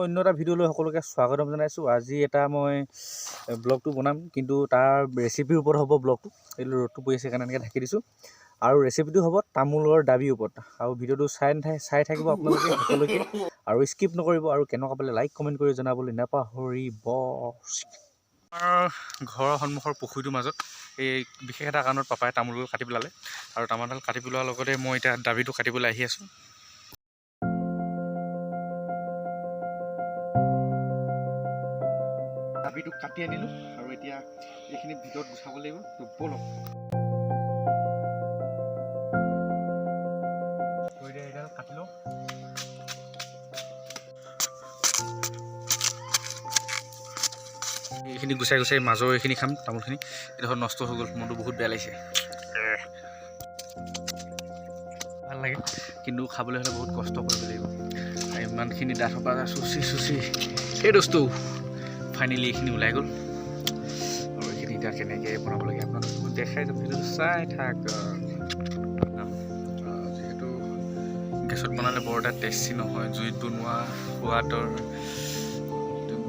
অন্য এটা ভিডিঅ'লৈ সকলোকে স্বাগতম জনাইছোঁ। আজি এটা মই ব্লগটো বনাম, কিন্তু তাৰ ৰেচিপিৰ ওপৰত হ'ব ব্লগটো। এই ৰ'দটো পৰি আছে কাৰণে এনেকৈ ঢাকি দিছোঁ। আৰু ৰেচিপিটো হ'ব তামোলৰ দাবিৰ ওপৰত। আৰু ভিডিঅ'টো চাই থাকিব আপোনালোকে সকলোকে, আৰু স্কিপ নকৰিব। আৰু কেনেকুৱা পালে লাইক কমেণ্ট কৰি জনাবলৈ নাপাহৰিব। আমাৰ ঘৰৰ সন্মুখৰ পুখুৰীটোৰ মাজত এই বিশেষ এটা কাৰণত পাপাই তামোলডাল কাটি পেলালে, আৰু তামোলডাল কাটি পেলোৱাৰ লগতে মই এতিয়া দাবিটো কাটিবলৈ আহি আছোঁ। দাবিটো কাটি আনিলোঁ আৰু এতিয়া এইখিনি ভিতৰত গুচাব লাগিব। ব'লক এইডাল কাটি লওঁ। এইখিনি গুচাই মাজৰ এইখিনি খাম। তামোলখিনি এইডোখৰ নষ্ট হৈ গ'ল, মনটো বহুত বেয়া লাগিছে। ভাল লাগে, কিন্তু খাবলৈ হ'লে বহুত কষ্ট কৰিব লাগিব। ইমানখিনি ডাঠ পৰা চুচি সেই বস্তু ফাইনেলি এইখিনি ওলাই গ'ল। আৰু এইখিনি এতিয়া কেনেকৈ বনাব লাগে আপোনালোকক দেখাই যাম, ভিডিঅ'টো চাই থাক। যিহেতু গেছত বনালে বৰ এটা টেষ্টি নহয়, জুইত বনোৱা সোৱাদৰ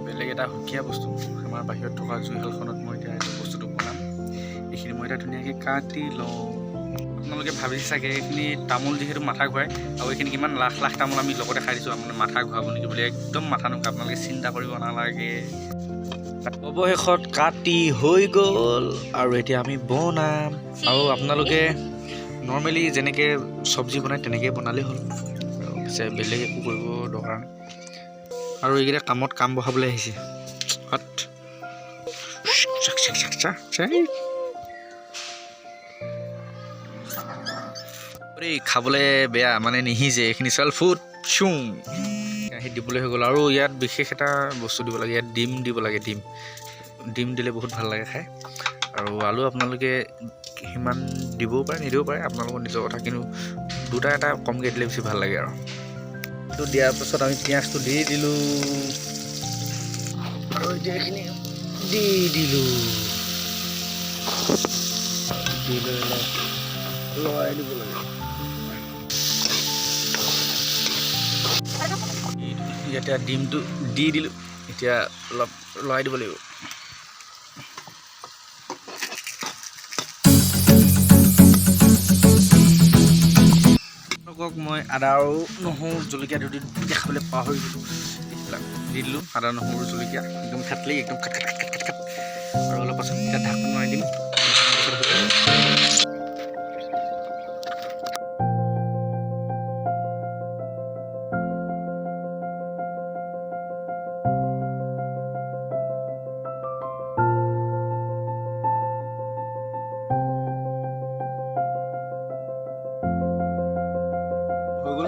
বেলেগ এটা সুকীয়া বস্তু। আমাৰ বাহিৰত থকা জুইশালখনত মই এতিয়া এইটো বস্তুটো বনাম। এইখিনি মই এতিয়া ধুনীয়াকৈ কাটি লওঁ। আপোনালোকে ভাবিছে চাগে এইখিনি তামোল যিহেতু মাথা ঘূৰাই, আৰু এইখিনি কিমান লাখ লাখ তামোল আমি লগতে খাই দিছোঁ, মানে মাথা ঘূৰাব নেকি বুলি। একদম মাথা নুঘূৰায়, আপোনালোকে চিন্তা কৰিব নালাগে। অৱশেষত কাটি হৈ গ'ল, আৰু এতিয়া আমি বনাম। আৰু আপোনালোকে নৰ্মেলি যেনেকৈ চব্জি বনায় তেনেকৈ বনালেই হ'ল, আৰু পিছে বেলেগ একো কৰিব দৰকাৰ নাই। আৰু এইকেইটা কাম বঢ়াবলৈ আহিছে। খাবলৈ বেয়া, মানে নিসিজে এইখিনি। চাল ফুট চুং কেৰাহীত দিবলৈ হৈ গ'ল। আৰু ইয়াত বিশেষ এটা বস্তু দিব লাগে, ইয়াত ডিম দিব লাগে। ডিম দিলে বহুত ভাল লাগে খাই। আৰু আলু আপোনালোকে সিমান দিবও পাৰে, নিদিবও পাৰে, আপোনালোকৰ নিজৰ কথা। কিন্তু দুটা এটা কমকৈ দিলে বেছি ভাল লাগে। আৰু এইটো দিয়াৰ পাছত আমি পিঁয়াজটো দি দিলোঁ, আৰু এতিয়া এইখিনি দি দিলোঁ, দি লৈ অলপ লৰাই দিব লাগে। এতিয়া ডিমটো দি দিলোঁ, এতিয়া অলপ লৰাই দিব লাগিব। আপোনালোকক মই আদা আৰু নহৰু জলকীয়া দেখাবলৈ পাহৰি গ'লোঁ। এইবিলাক দি দিলোঁ, আদা নহৰু জলকীয়া একদম খাটলি, একদম খাট। আৰু অলপ পাছত এতিয়া ঢাকোন মাৰি দিম। হৈ গ'ল।